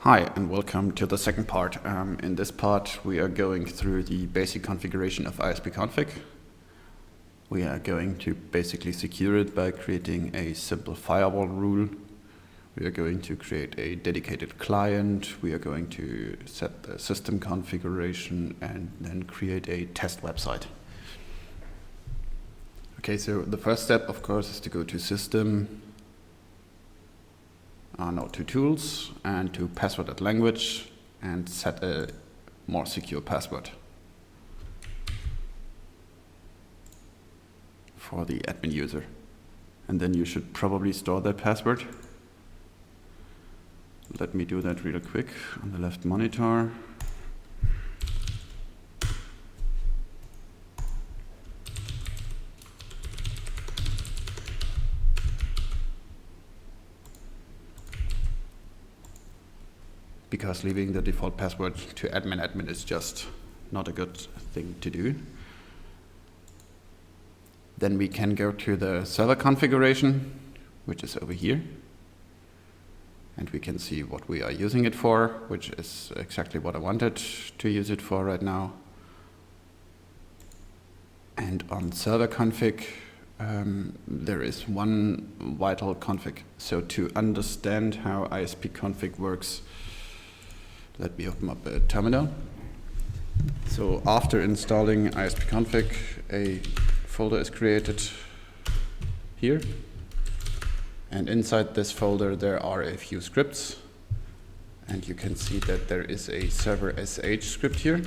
Hi, and welcome to the second part. In this part, we are going through the basic configuration of ispconfig. We are going to basically secure it by creating a simple firewall rule. We are going to create a dedicated client. We are going to set the system configuration and then create a test website. Okay, so the first step, of course, is to go to System, to Tools, and to Password Language, and set a more secure password for the admin user. And then you should probably store that password. Let me do that real quick on the left monitor. Because leaving the default password to admin is just not a good thing to do. Then we can go to the server configuration, which is over here. And we can see what we are using it for, which is exactly what I wanted to use it for right now. And on server config, there is one vital config. So to understand how ispconfig works, let me open up a terminal. So after installing ispconfig, a folder is created here. And inside this folder, there are a few scripts. And you can see that there is a server SSH script here.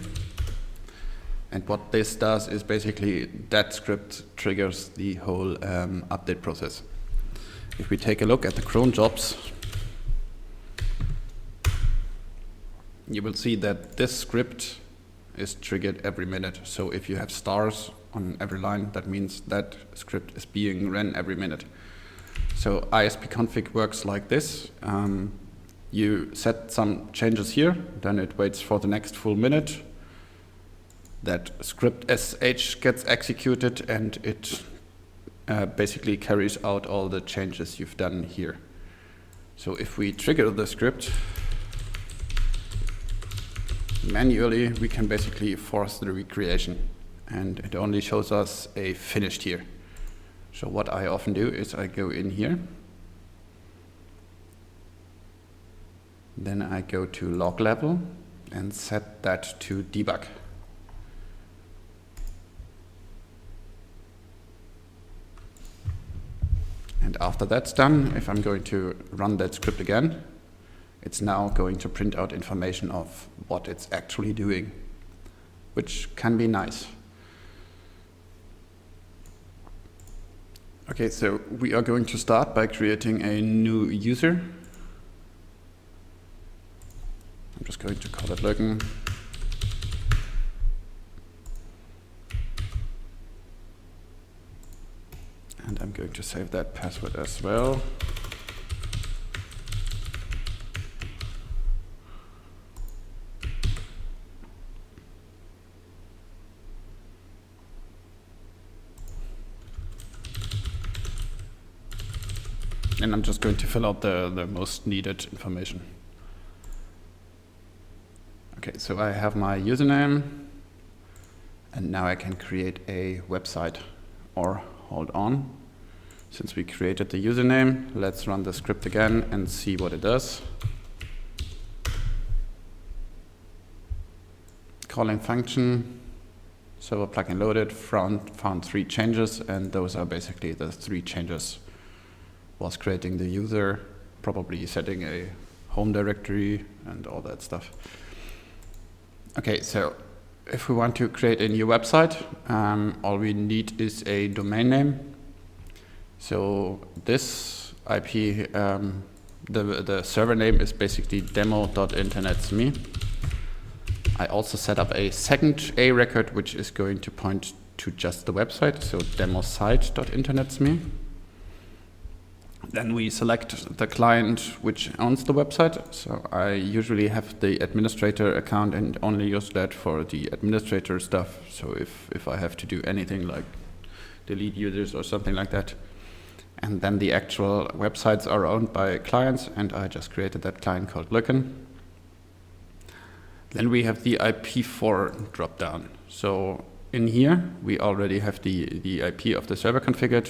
And what this does is basically that script triggers the whole update process. If we take a look at the cron jobs, you will see that this script is triggered every minute. So if you have stars on every line, that means that script is being run every minute. So ispconfig works like this. You set some changes here, then it waits for the next full minute. That script SSH gets executed and it basically carries out all the changes you've done here. So if we trigger the script manually, we can basically force the recreation, and it only shows us a finished here. So what I often do is I go in here, then I go to log level and set that to debug. And after that's done, if I'm going to run that script again, it's now going to print out information of what it's actually doing, which can be nice. Okay, so we are going to start by creating a new user. I'm just going to call it Löken. And I'm going to save that password as well. And I'm just going to fill out the most needed information. Okay, so I have my username, and now I can create a website. Or hold on, since we created the username, let's run the script again and see what it does. Calling function, server plugin loaded, found 3 changes, and those are basically the 3 changes. Was creating the user, probably setting a home directory and all that stuff. Okay, so if we want to create a new website, all we need is a domain name. So this IP, the server name is basically demo.internetsme. I also set up a second A record, which is going to point to just the website, so demosite.internetsme. Then we select the client which owns the website. So I usually have the administrator account and only use that for the administrator stuff. So if I have to do anything like delete users or something like that. And then the actual websites are owned by clients, and I just created that client called Löken. Then we have the IP4 dropdown. So in here, we already have the IP of the server configured,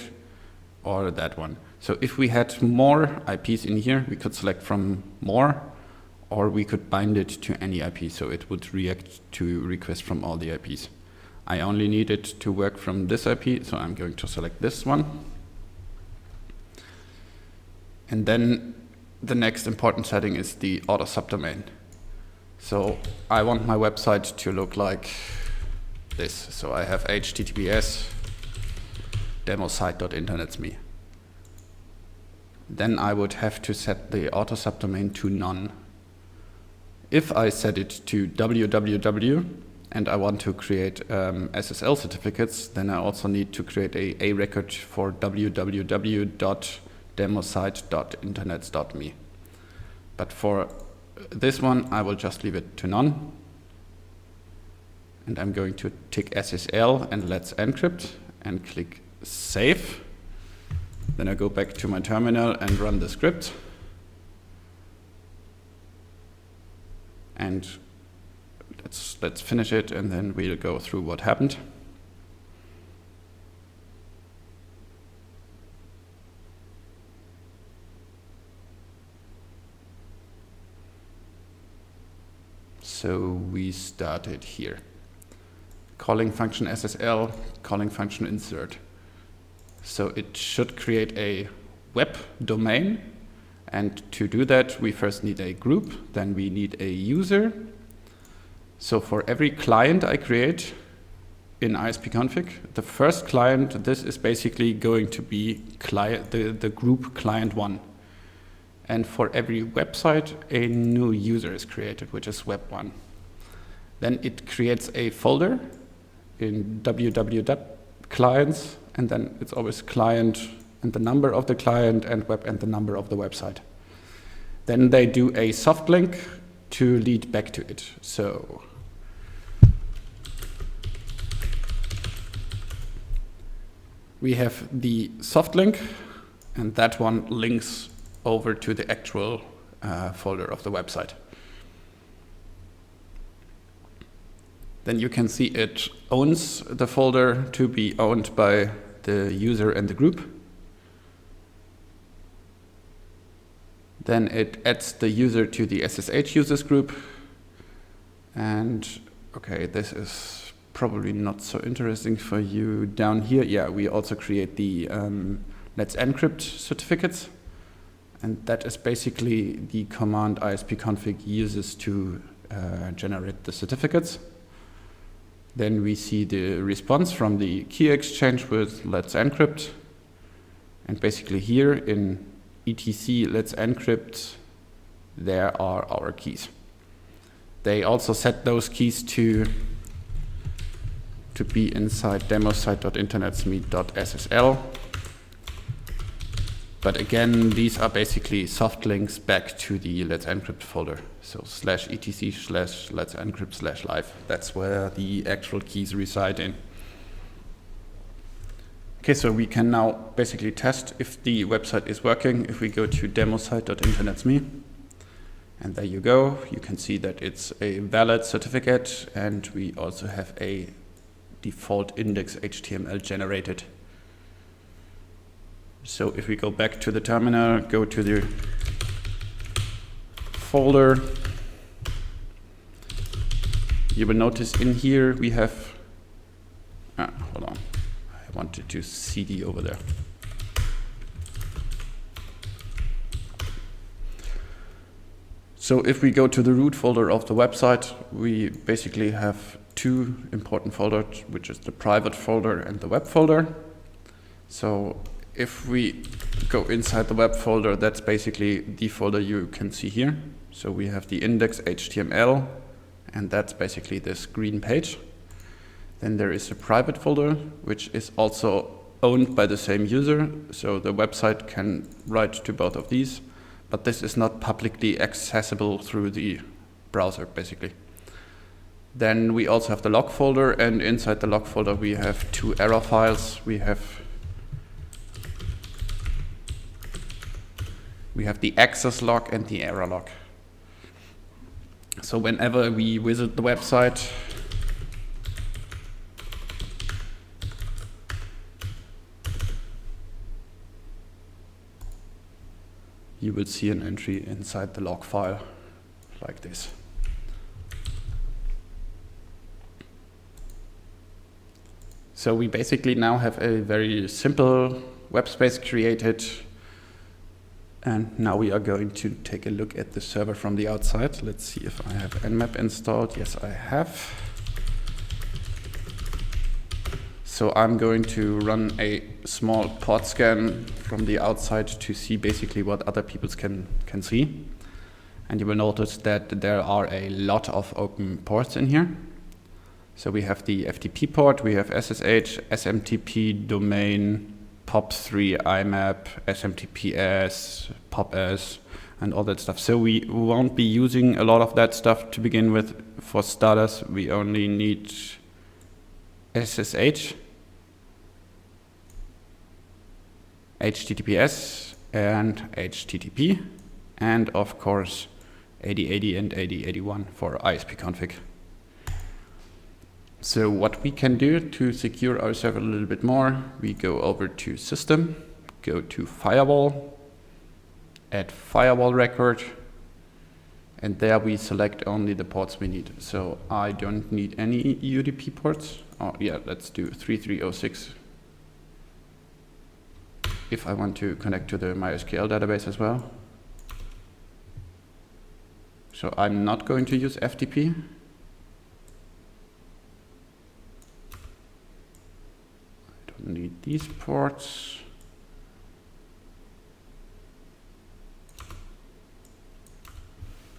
or that one. So if we had more IPs in here, we could select from more, or we could bind it to any IP, so it would react to requests from all the IPs. I only need it to work from this IP, so I'm going to select this one. And then the next important setting is the auto subdomain. So I want my website to look like this. So I have https demosite.internetsme. Then I would have to set the auto subdomain to none. If I set it to www and I want to create SSL certificates, then I also need to create a record for www.demosite.internets.me. But for this one, I will just leave it to none. And I'm going to tick SSL and let's encrypt and click save. Then I go back to my terminal and run the script. And let's finish it, and then we'll go through what happened. So we started here. Calling function SSL, calling function insert. So it should create a web domain. And to do that, we first need a group, then we need a user. So for every client I create in ispconfig, the first client, this is basically going to be the group client 1. And for every website, a new user is created, which is web 1. Then it creates a folder in www clients, and then it's always client and the number of the client and web and the number of the website. Then they do a soft link to lead back to it. So we have the soft link, and that one links over to the actual folder of the website. Then you can see it owns the folder to be owned by the user and the group. Then it adds the user to the SSH users group. And okay, this is probably not so interesting for you down here. Yeah, we also create the let's encrypt certificates. And that is basically the command ispconfig uses to generate the certificates. Then we see the response from the key exchange with let's encrypt. And basically here in etc let's encrypt, there are our keys. They also set those keys to be inside demosite.internetsme.ssl. But again, these are basically soft links back to the let's encrypt folder. So /etc/let's encrypt/live. That's where the actual keys reside in. Okay, so we can now basically test if the website is working. If we go to demosite.internetsme, and there you go, you can see that it's a valid certificate, and we also have a default index HTML generated. So if we go back to the terminal, go to the folder, you will notice in here we have, hold on, I wanted to cd over there. So if we go to the root folder of the website, we basically have two important folders, which is the private folder and the web folder. So if we go inside the web folder, that's basically the folder you can see here. So we have the index HTML, and that's basically this green page. Then there is a private folder, which is also owned by the same user. So the website can write to both of these, but this is not publicly accessible through the browser, basically. Then we also have the log folder, and inside the log folder we have two error files. We have the access log and the error log. So whenever we visit the website, you will see an entry inside the log file like this. So we basically now have a very simple web space created, and now we are going to take a look at the server from the outside. Let's see if I have nmap installed. Yes, I have. So I'm going to run a small port scan from the outside to see basically what other people can see. And you will notice that there are a lot of open ports in here. So we have the FTP port, we have SSH, SMTP, domain, POP3, IMAP, SMTPS, POPS, and all that stuff. So we won't be using a lot of that stuff to begin with. For starters, we only need SSH, HTTPS, and HTTP, and of course 8080 and 8081 for ispconfig. So what we can do to secure our server a little bit more, we go over to System, go to Firewall, add Firewall record, and there we select only the ports we need. So I don't need any UDP ports. Oh yeah, let's do 3306. If I want to connect to the MySQL database as well. So I'm not going to use FTP. Need these ports.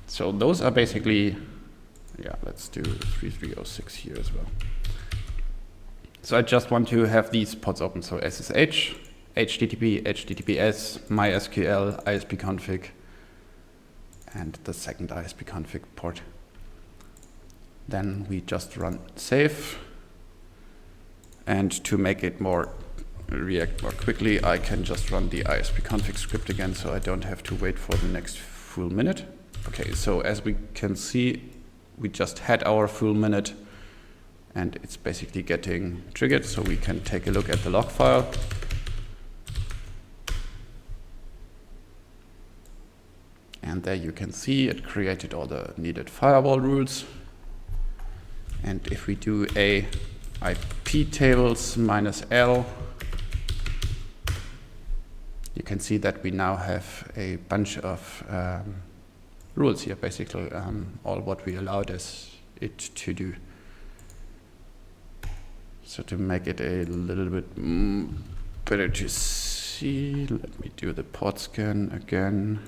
So those are basically, yeah, let's do 3306 here as well. So I just want to have these ports open. So SSH, HTTP, HTTPS, MySQL, ispconfig, and the second ispconfig port. Then we just run save. And to make it react more quickly, I can just run the ispconfig script again, so I don't have to wait for the next full minute. Okay, so as we can see, we just had our full minute, and it's basically getting triggered, so we can take a look at the log file. And there you can see it created all the needed firewall rules. And if we do a IP tables -L, you can see that we now have a bunch of rules here, basically all what we allowed it to do. So to make it a little bit better to see, let me do the port scan again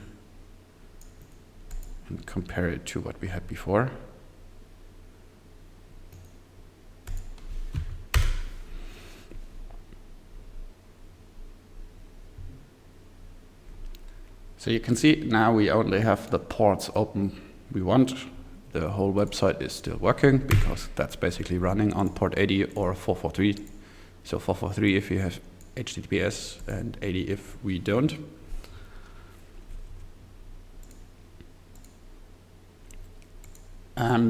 and compare it to what we had before. So you can see now we only have the ports open we want. The whole website is still working because that's basically running on port 80 or 443. So 443 if you have HTTPS and 80 if we don't.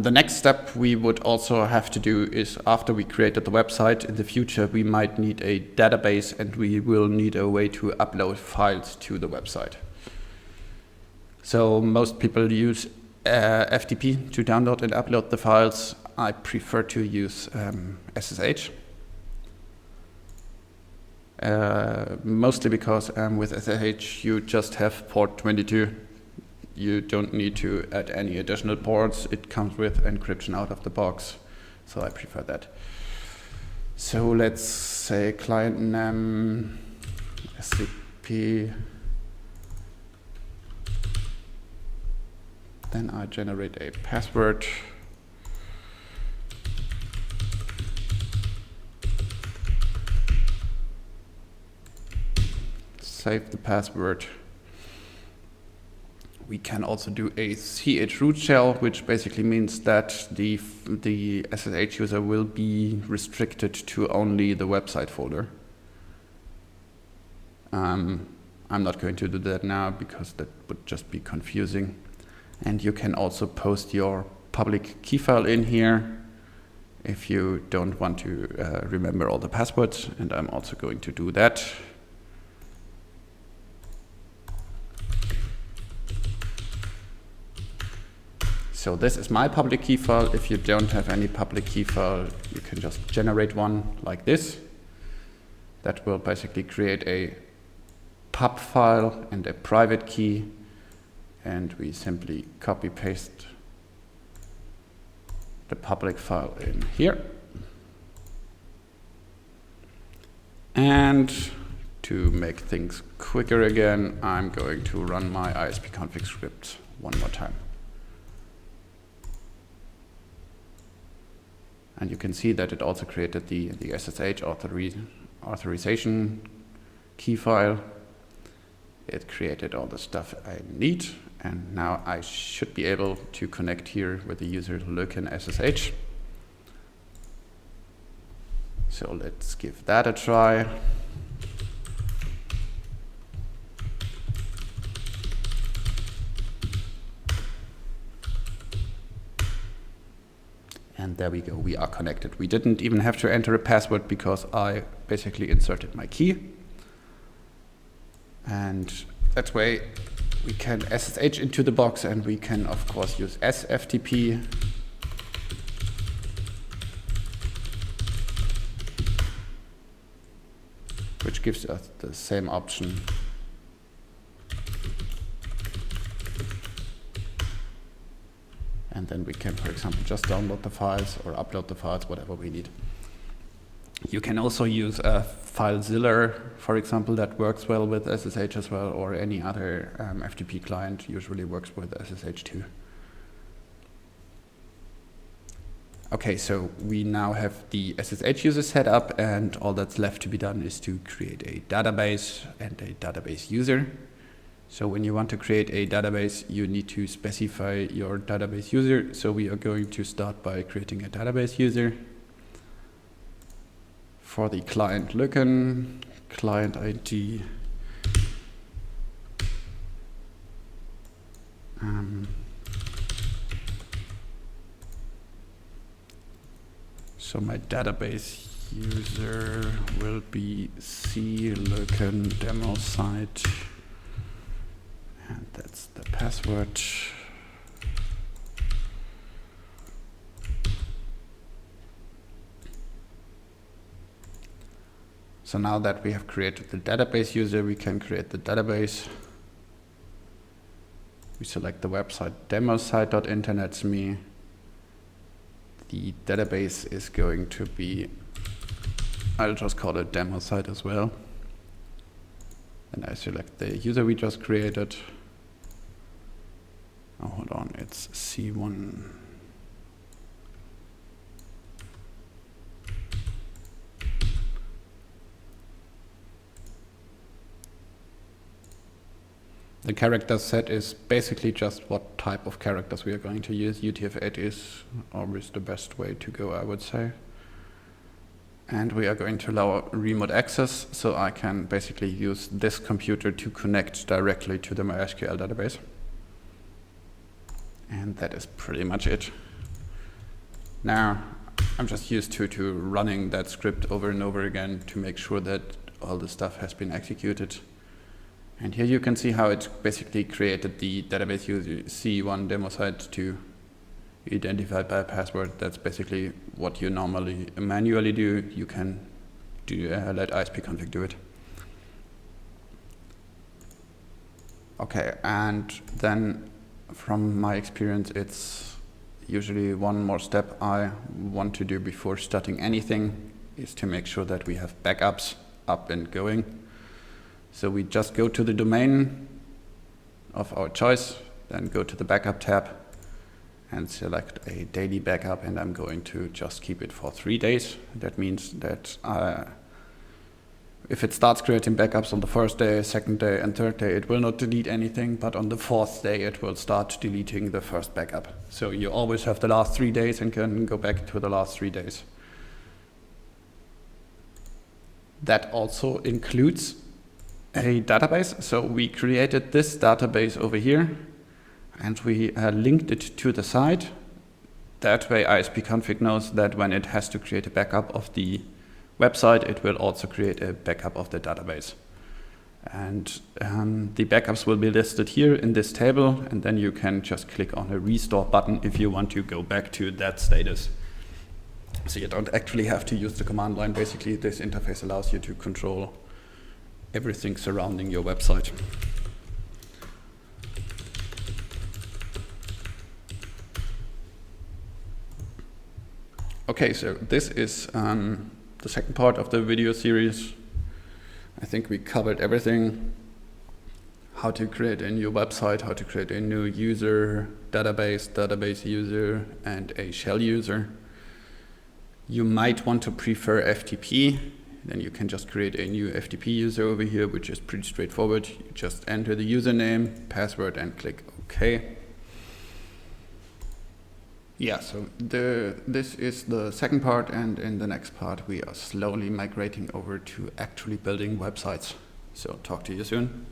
The next step we would also have to do is, after we created the website, in the future we might need a database and we will need a way to upload files to the website. So most people use FTP to download and upload the files. I prefer to use SSH. Mostly because with SSH you just have port 22. You don't need to add any additional ports. It comes with encryption out of the box. So I prefer that. So let's say client name SCP. Then I generate a password. Save the password. We can also do a chroot shell, which basically means that the SSH user will be restricted to only the website folder. I'm not going to do that now because that would just be confusing. And you can also post your public key file in here if you don't want to remember all the passwords, and I'm also going to do that. So this is my public key file. If you don't have any public key file, you can just generate one like this. That will basically create a pub file and a private key, and we simply copy paste the public file in here. And to make things quicker again, I'm going to run my ispconfig script one more time. And you can see that it also created the SSH authorization key file. It created all the stuff I need. And now I should be able to connect here with the user lookin SSH. So let's give that a try. And there we go, we are connected. We didn't even have to enter a password because I basically inserted my key. And that way we can SSH into the box, and we can of course use FTP. Which gives us the same option. And then we can, for example, just download the files or upload the files, whatever we need. You can also use a FileZilla, for example, that works well with SSH as well, or any other FTP client usually works with SSH too. Okay, so we now have the SSH user set up, and all that's left to be done is to create a database and a database user. So when you want to create a database, you need to specify your database user. So we are going to start by creating a database user. For the client lookin, client ID. So my database user will be clookin demo site. And that's the password. So now that we have created the database user, we can create the database. We select the website demosite.internetsme. The database is going to be, I'll just call it demo site as well. And I select the user we just created. Oh, hold on, it's C1. The character set is basically just what type of characters we are going to use. UTF-8 is always the best way to go, I would say. And we are going to allow remote access, so I can basically use this computer to connect directly to the MySQL database. And that is pretty much it. Now, I'm just used to running that script over and over again to make sure that all the stuff has been executed. And here you can see how it basically created the database user C1 demo site to identify by password. That's basically what you normally manually do. You can let ispconfig do it. Okay, and then from my experience, it's usually one more step I want to do before starting anything is to make sure that we have backups up and going. So we just go to the domain of our choice, then go to the backup tab and select a daily backup, and I'm going to just keep it for 3 days. That means that if it starts creating backups on the first day, second day, and third day, it will not delete anything, but on the fourth day, it will start deleting the first backup. So you always have the last 3 days and can go back to the last 3 days. That also includes a database. So we created this database over here, and we linked it to the site that way ispconfig knows that when it has to create a backup of the website, it will also create a backup of the database. And the backups will be listed here in this table, and then you can just click on a restore button if you want to go back to that status. So you don't actually have to use the command line. Basically, this interface allows you to control everything surrounding your website. Okay, so this is the second part of the video series. I think we covered everything. How to create a new website, how to create a new user, database user, and a shell user. You might want to prefer FTP. Then you can just create a new FTP user over here, which is pretty straightforward. You just enter the username, password, and click OK. Yeah, so this is the second part, and in the next part we are slowly migrating over to actually building websites. So talk to you soon.